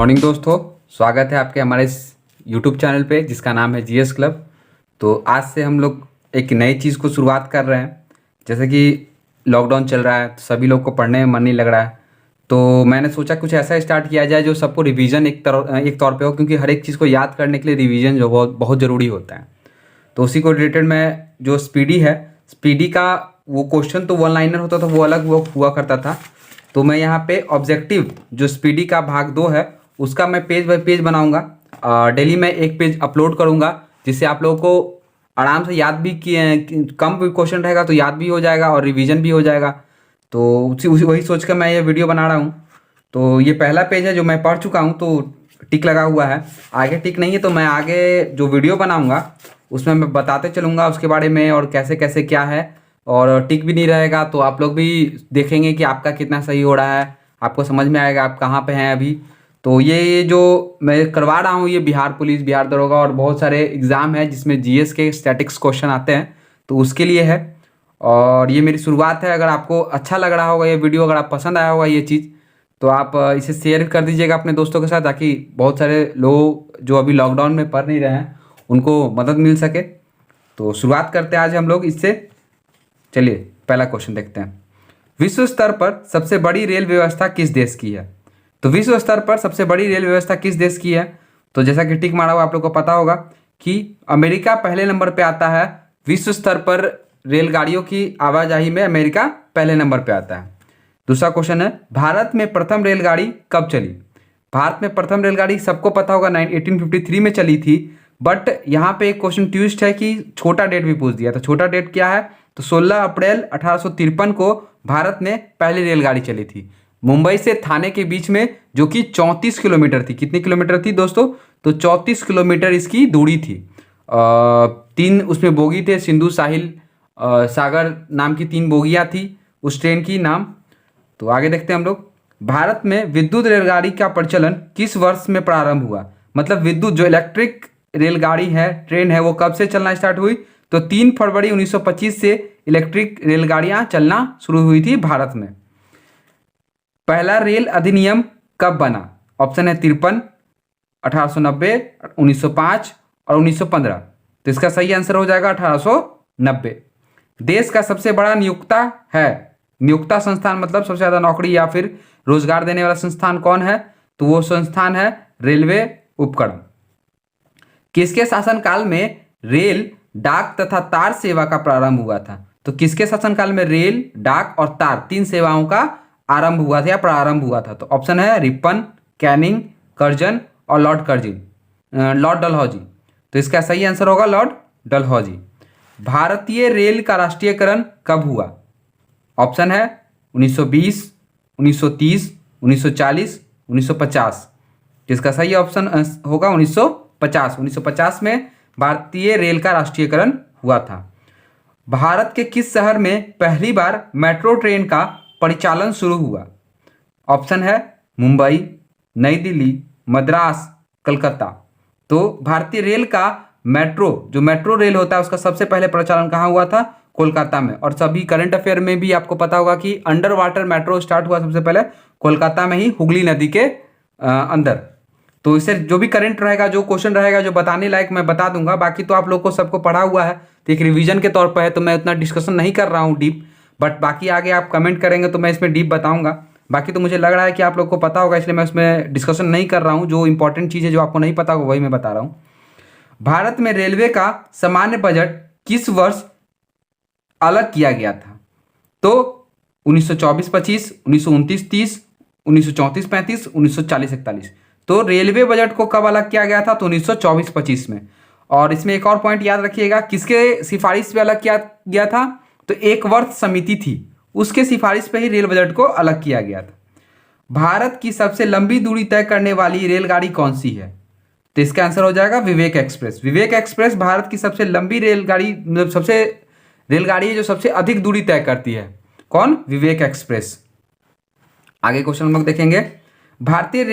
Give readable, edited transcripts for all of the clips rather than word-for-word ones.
Morning दोस्तों, स्वागत है आपके हमारे इस यूट्यूब चैनल पे जिसका नाम है जीएस क्लब। तो आज से हम लोग एक नई चीज़ को शुरुआत कर रहे हैं। जैसे कि लॉकडाउन चल रहा है तो सभी लोग को पढ़ने में मन नहीं लग रहा है, तो मैंने सोचा कुछ ऐसा स्टार्ट किया जाए जो सबको रिवीजन एक तौर पे हो, क्योंकि हर एक चीज़ को याद करने के लिए रिवीजन जो बहुत बहुत ज़रूरी होता है। तो उसी को रिलेटेड मैं जो स्पीडी का वो क्वेश्चन तो वन लाइनर होता था, वो अलग हुआ करता था। तो मैं यहाँ पे ऑब्जेक्टिव जो स्पीडी का भाग 2 है उसका मैं पेज बाय पेज बनाऊंगा। डेली मैं एक पेज अपलोड करूंगा, जिससे आप लोगों को आराम से याद भी किए, कम क्वेश्चन रहेगा तो याद भी हो जाएगा और रिवीजन भी हो जाएगा। तो वही सोच कर मैं ये वीडियो बना रहा हूँ। तो ये पहला पेज है जो मैं पढ़ चुका हूँ, तो टिक लगा हुआ है। आगे टिक नहीं है, तो मैं आगे जो वीडियो बनाऊंगा उसमें मैं बताते चलूँगा उसके बारे में और कैसे कैसे क्या है। और टिक भी नहीं रहेगा तो आप लोग भी देखेंगे कि आपका कितना सही हो रहा है, आपको समझ में आएगा आप कहाँ पे हैं अभी। तो ये जो मैं करवा रहा हूँ ये बिहार पुलिस, बिहार दरोगा और बहुत सारे एग्ज़ाम है जिसमें जीएस के स्टैटिक्स क्वेश्चन आते हैं, तो उसके लिए है। और ये मेरी शुरुआत है। अगर आपको अच्छा लग रहा होगा ये वीडियो, अगर आप पसंद आया होगा ये चीज़, तो आप इसे शेयर कर दीजिएगा अपने दोस्तों के साथ, ताकि बहुत सारे लोग जो अभी लॉकडाउन में पढ़ नहीं रहे हैं उनको मदद मिल सके। तो शुरुआत करते हैं आज हम लोग इससे। चलिए पहला क्वेश्चन देखते हैं। विश्व स्तर पर सबसे बड़ी रेल व्यवस्था किस देश की है? तो विश्व स्तर पर सबसे बड़ी रेल व्यवस्था किस देश की है? तो जैसा कि टिक मारा हुआ आप लोग को पता होगा कि अमेरिका पहले नंबर पे आता है। विश्व स्तर पर रेलगाड़ियों की आवाजाही में अमेरिका पहले नंबर पे आता है। दूसरा क्वेश्चन है, भारत में प्रथम रेलगाड़ी कब चली? भारत में प्रथम रेलगाड़ी सबको पता होगा 1853 में चली थी, बट यहाँ पे एक क्वेश्चन ट्विस्ट है कि छोटा डेट भी पूछ दिया। तो छोटा डेट क्या है? तो 16 अप्रैल 1853 को भारत में पहली रेलगाड़ी चली थी मुंबई से थाने के बीच में, जो कि 34 किलोमीटर थी। कितनी किलोमीटर थी दोस्तों? तो 34 किलोमीटर इसकी दूरी थी। 3 उसमें बोगी थे, सिंधु साहिल सागर नाम की 3 बोगियाँ थी उस ट्रेन की नाम। तो आगे देखते हैं हम लोग। भारत में विद्युत रेलगाड़ी का प्रचलन किस वर्ष में प्रारंभ हुआ? मतलब विद्युत जो इलेक्ट्रिक रेलगाड़ी है, ट्रेन है, वो कब से चलना स्टार्ट हुई? तो 3 फरवरी 1925 से इलेक्ट्रिक रेलगाड़ियां चलना शुरू हुई थी भारत में। पहला रेल अधिनियम कब बना? ऑप्शन है 53, 1890, 1905 और 1915। तो इसका सही आंसर हो जाएगा 1890। देश का सबसे बड़ा नियोक्ता संस्थान, मतलब सबसे ज्यादा नौकरी या फिर रोजगार देने वाला संस्थान कौन है? तो वो संस्थान है रेलवे उपकरण। किसके शासनकाल में रेल, डाक तथा तार सेवा का प्रारंभ हुआ था? तो किसके शासनकाल में रेल, डाक और तार 3 सेवाओं का आरंभ हुआ था या प्रारंभ हुआ था? तो ऑप्शन है रिपन, कैनिंग, कर्जन और लॉर्ड डलहौजी। तो इसका सही आंसर होगा लॉर्ड डलहौजी। भारतीय रेल का राष्ट्रीयकरण कब हुआ? ऑप्शन है 1920, 1930, 1940, 1950। जिसका सही ऑप्शन होगा 1950। 1950 में भारतीय रेल का राष्ट्रीयकरण हुआ था। भारत के किस शहर में पहली बार मेट्रो ट्रेन का परिचालन शुरू हुआ? ऑप्शन है मुंबई, नई दिल्ली, मद्रास, कलकत्ता। तो भारतीय रेल का जो मेट्रो रेल होता है उसका सबसे पहले प्रचालन कहाँ हुआ था? कोलकाता में। और सभी करंट अफेयर में भी आपको पता होगा कि अंडर वाटर मेट्रो स्टार्ट हुआ सबसे पहले कोलकाता में ही, हुगली नदी के अंदर। तो इससे जो भी करंट रहेगा, जो क्वेश्चन रहेगा, जो बताने लायक मैं बता दूंगा। बाकी तो आप लोग को सबको पढ़ा हुआ है, तो एक रिवीजन के तौर पर है, तो मैं उतना डिस्कशन नहीं कर रहा हूँ डीप। बट बाकी आगे आप कमेंट करेंगे तो मैं इसमें डीप बताऊंगा। बाकी तो मुझे लग रहा है कि आप लोग को पता होगा, इसलिए मैं उसमें डिस्कशन नहीं कर रहा हूँ। जो इंपॉर्टेंट चीज़ है जो आपको नहीं पता होगा वही मैं बता रहा हूँ। भारत में रेलवे का सामान्य बजट किस वर्ष अलग किया गया था? तो 1924-25, 1929-30, 1934-35, 1940-41। तो रेलवे बजट को कब अलग किया गया था? तो 1924-25 में। और इसमें एक और पॉइंट याद रखिएगा, किसके सिफारिश पे अलग किया गया था? तो एक वर्ष समिति थी, उसके सिफारिश पे ही रेल बजट को अलग किया गया था। भारत की सबसे लंबी दूरी तय करने वाली रेलगाड़ी कौन सी है? तो इसका आंसर हो जाएगा विवेक एक्सप्रेस। विवेक एक्सप्रेस भारत की सबसे लंबी रेलगाड़ी, मतलब सबसे रेलगाड़ी है जो सबसे अधिक दूरी तय करती है। कौन? विवेक एक्सप्रेस। आगे क्वेश्चन हम लोग देखेंगे। भारतीय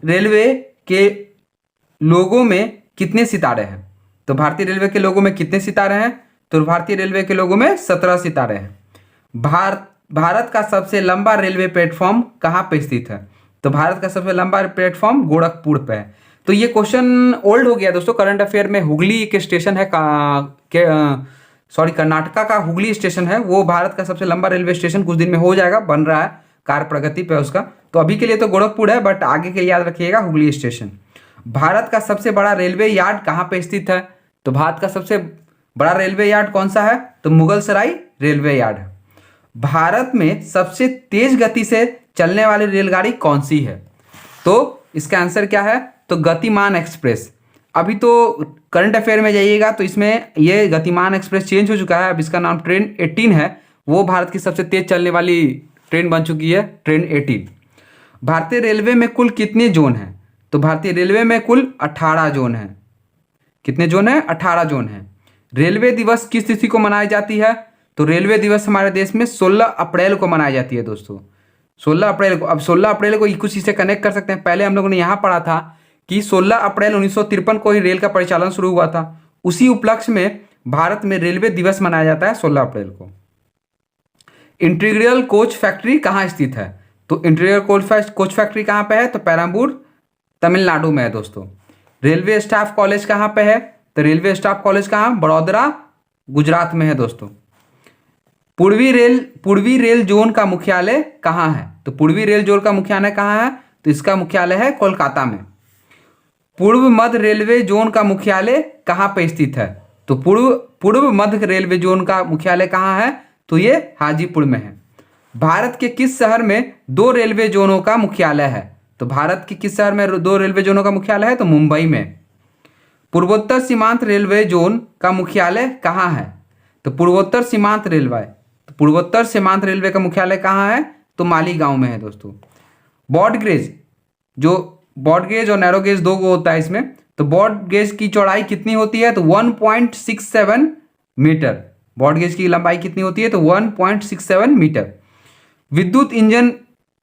रेलवे के लोगो में कितने सितारे हैं? तो भारतीय रेलवे के लोगो में कितने सितारे हैं? तो भारतीय रेलवे के लोगो में 17 सितारे हैं। भारत का सबसे लंबा रेलवे प्लेटफॉर्म कहाँ पे स्थित है? तो भारत का सबसे लंबा प्लेटफॉर्म गोरखपुर पे है। तो ये क्वेश्चन ओल्ड हो गया दोस्तों, करंट अफेयर में। हुगली एक स्टेशन है कर्नाटका का हुगली स्टेशन है, वो भारत का सबसे लंबा रेलवे स्टेशन कुछ दिन में हो जाएगा, बन रहा है, कार्य प्रगति पे उसका। तो अभी के लिए तो गोरखपुर है, बट आगे के लिए याद रखिएगा हुगली स्टेशन। भारत का सबसे बड़ा रेलवे यार्ड कहाँ पे स्थित है? तो भारत का सबसे बड़ा रेलवे यार्ड कौन सा है? तो मुगलसराय रेलवे यार्ड है। भारत में सबसे तेज गति से चलने वाली रेलगाड़ी कौन सी है? तो इसका आंसर क्या है? तो गतिमान एक्सप्रेस। अभी तो करंट अफेयर में जाइएगा तो इसमें ये गतिमान एक्सप्रेस चेंज हो चुका है, अब इसका नाम ट्रेन 18 है। वो भारत की सबसे तेज चलने वाली ट्रेन बन चुकी है, ट्रेन 18। भारतीय रेलवे में कुल कितने जोन हैं? तो भारतीय रेलवे में कुल 18 जोन हैं। कितने जोन हैं? 18 जोन हैं। रेलवे दिवस किस तिथि को मनाई जाती है? तो रेलवे दिवस हमारे देश में 16 अप्रैल को मनाई जाती है दोस्तों, 16 अप्रैल को। अब 16 अप्रैल को कुछ चीज़ से कनेक्ट कर सकते हैं। पहले हम लोगों ने यहाँ पढ़ा था कि 16 अप्रैल 1953 को ही रेल का परिचालन शुरू हुआ था। उसी उपलक्ष्य में भारत में रेलवे दिवस मनाया जाता है 16 अप्रैल को। इंटीग्रल कोच फैक्ट्री कहाँ स्थित है? तो इंटीग्रल कोच फैक्ट्री कहाँ पे है? तो पेरम्बूर तमिलनाडु में है दोस्तों। रेलवे स्टाफ कॉलेज कहाँ पे है? तो रेलवे स्टाफ कॉलेज कहाँ? बड़ौदरा गुजरात में है दोस्तों। पूर्वी रेल जोन का मुख्यालय कहाँ है? तो पूर्वी रेल जोन का मुख्यालय कहाँ है? तो इसका मुख्यालय है कोलकाता में। पूर्व मध्य रेलवे जोन का मुख्यालय कहाँ पे स्थित है? तो पूर्व मध्य रेलवे जोन का मुख्यालय कहाँ है? तो ये हाजीपुर में है। भारत के किस शहर में 2 रेलवे जोनों का मुख्यालय है? तो भारत के किस शहर में 2 रेलवे जोनों का मुख्यालय है? तो मुंबई में। पूर्वोत्तर सीमांत रेलवे जोन का मुख्यालय कहाँ है? तो पूर्वोत्तर सीमांत रेलवे का मुख्यालय कहाँ है? तो मालीगांव में है दोस्तों। ब्रॉड गेज और नैरो गेज 2 को होता है इसमें। तो ब्रॉड गेज की चौड़ाई कितनी होती है? तो 1.67 मीटर। ब्रॉड गेज की लंबाई कितनी होती है? तो 1.67 मीटर। विद्युत इंजन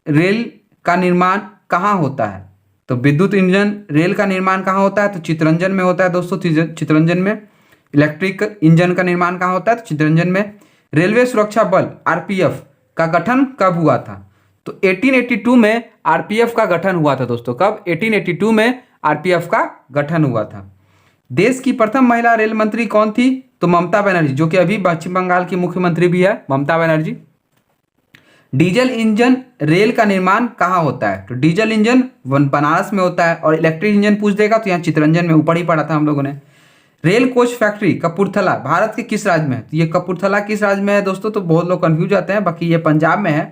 रेल का निर्माण कहाँ होता है? तो विद्युत इंजन रेल का निर्माण कहाँ होता है? तो चितरंजन में होता है दोस्तों, चितरंजन में। इलेक्ट्रिक इंजन का निर्माण कहाँ होता है? तो चितरंजन में। रेलवे सुरक्षा बल आरपीएफ का गठन कब हुआ था? तो 1882 में आरपीएफ का गठन हुआ था दोस्तों। कब? 1882 में आरपीएफ का गठन हुआ था। देश की प्रथम महिला रेल मंत्री कौन थी? तो ममता बनर्जी, जो कि अभी पश्चिम बंगाल की मुख्यमंत्री भी है, Mamata Banerjee. Diesel engine rail का निर्माण कहाँ होता है? तो डीजल इंजन बनारस में होता है। और इलेक्ट्रिक इंजन पूछ देगा तो यहाँ चितरंजन में, ऊपर ही पढ़ा था हम लोगों ने। Rail coach factory Kapurthala Bharat के किस राज्य में है? तो ये कपूरथला किस राज्य में है दोस्तों? तो बहुत लोग कंफ्यूज आते हैं, बाकी ये पंजाब में है।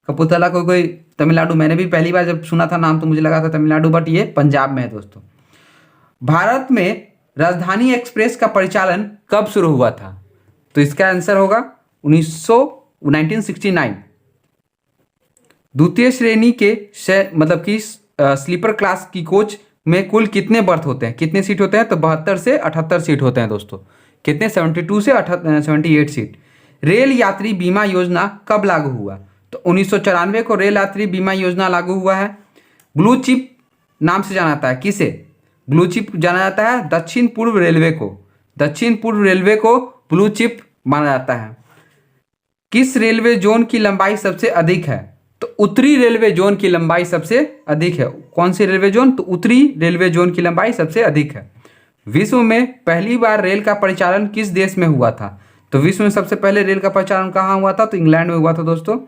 कपूरथला कोई तमिलनाडु, मैंने भी पहली बार जब सुना था नाम तो मुझे लगा था तमिलनाडु, बट ये पंजाब में है दोस्तों। भारत में राजधानी एक्सप्रेस का परिचालन कब शुरू हुआ था? तो इसका आंसर होगा 1969। द्वितीय श्रेणी के मतलब कि स्लीपर क्लास की कोच में कुल कितने बर्थ होते हैं? कितने सीट होते हैं? तो 72 से 78 सीट होते हैं दोस्तों। कितने? 72 से 78 सीट। रेल यात्री बीमा योजना कब लागू हुआ? तो 1994 को रेल यात्री बीमा योजना लागू हुआ है। ब्लू चिप नाम से जाना जाता है किसे? ब्लू चिप जाना जाता है दक्षिण पूर्व रेलवे को। दक्षिण पूर्व रेलवे को ब्लू चिप माना जाता है। किस रेलवे जोन की लंबाई सबसे अधिक है? तो उत्तरी रेलवे जोन की लंबाई सबसे अधिक है। कौन सी रेलवे जोन? तो उत्तरी रेलवे जोन की लंबाई सबसे अधिक है। विश्व में पहली बार रेल का परिचालन किस देश में हुआ था? तो विश्व में सबसे पहले रेल का परिचालन कहाँ हुआ था? तो इंग्लैंड में हुआ था दोस्तों।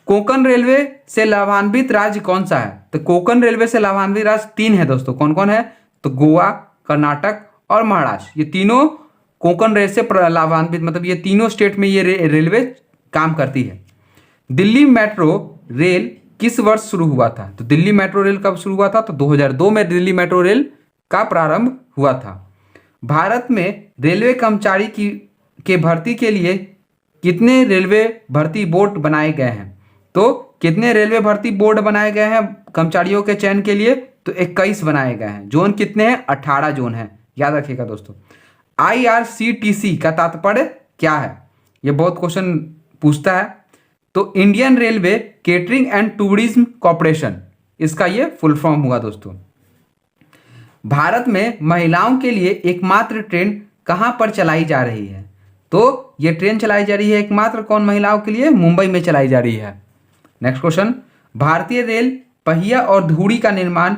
कोंकण रेलवे से लाभान्वित राज्य कौन सा है? तो कोंकण रेलवे से लाभान्वित राज्य 3 है दोस्तों। कौन कौन है? तो गोवा, कर्नाटक और महाराष्ट्र। ये तीनों कोंकण रेल से लाभान्वित, मतलब ये तीनों स्टेट में ये रेलवे काम करती है। दिल्ली मेट्रो रेल किस वर्ष शुरू हुआ था? तो दिल्ली मेट्रो रेल कब शुरू हुआ था? तो 2002 में दिल्ली मेट्रो रेल का प्रारंभ हुआ था। भारत में रेलवे कर्मचारी के भर्ती के लिए कितने रेलवे भर्ती बोर्ड बनाए गए हैं? तो कितने रेलवे भर्ती बोर्ड बनाए गए हैं कर्मचारियों के चयन के लिए? तो 21 बनाए गए हैं। जोन कितने हैं? 18 जोन हैं, याद रखिएगा दोस्तों। IRCTC का तात्पर्य क्या है? ये बहुत क्वेश्चन पूछता है। तो Indian railway catering and tourism corporation, इसका ये फुल फॉर्म हुआ दोस्तों। भारत में महिलाओं के लिए एकमात्र ट्रेन कहां पर चलाई जा रही है? तो ये ट्रेन चलाई जा रही है एकमात्र कौन महिलाओं के लिए? मुंबई में चलाई जा रही है। नेक्स्ट क्वेश्चन, भारतीय रेल पहिया और धुरी का निर्माण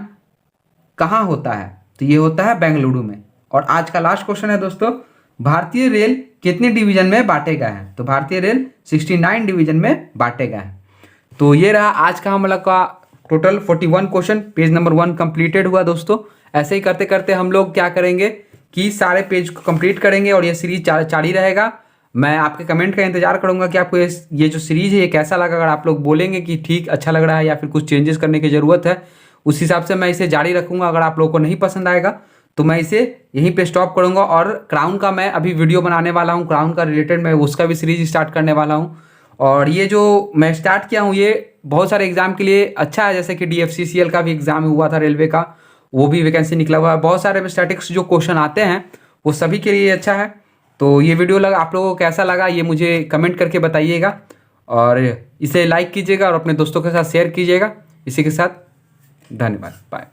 कहाँ होता है? तो ये होता है बेंगलुरु में। और आज का लास्ट क्वेश्चन है दोस्तों, भारतीय रेल कितने डिवीजन में बांटे गए हैं? तो भारतीय रेल 69 डिवीजन में बांटे गए हैं। तो ये रहा आज का हम लोग का total 41 question. Page number 1 completed हुआ दोस्तों। ऐसे ही करते करते हम लोग क्या करेंगे कि सारे पेज को कंप्लीट करेंगे और ये सीरीज जारी रहेगा। मैं आपके कमेंट का इंतजार करूंगा कि आपको ये जो सीरीज है ये कैसा लगा। अगर आप लोग बोलेंगे कि ठीक अच्छा लग रहा है या फिर कुछ चेंजेस करने की ज़रूरत है, उस हिसाब से मैं इसे जारी रखूंगा। अगर आप लोगों को नहीं पसंद आएगा तो मैं इसे यहीं पे स्टॉप करूंगा। और क्राउन का मैं अभी वीडियो बनाने वाला हूं, क्राउन का रिलेटेड मैं उसका भी सीरीज स्टार्ट करने वाला हूं। और ये जो मैं स्टार्ट किया हूं ये बहुत सारे एग्जाम के लिए अच्छा है, जैसे कि DFCCL का भी एग्जाम हुआ था रेलवे का, वो भी वैकेंसी निकला हुआ है। बहुत सारे स्टैटिक्स जो क्वेश्चन आते हैं वो सभी के लिए अच्छा है। तो ये वीडियो आप लोगों को कैसा लगा ये मुझे कमेंट करके बताइएगा, और इसे लाइक कीजिएगा और अपने दोस्तों के साथ शेयर कीजिएगा। इसी के साथ धन्यवाद, बाय।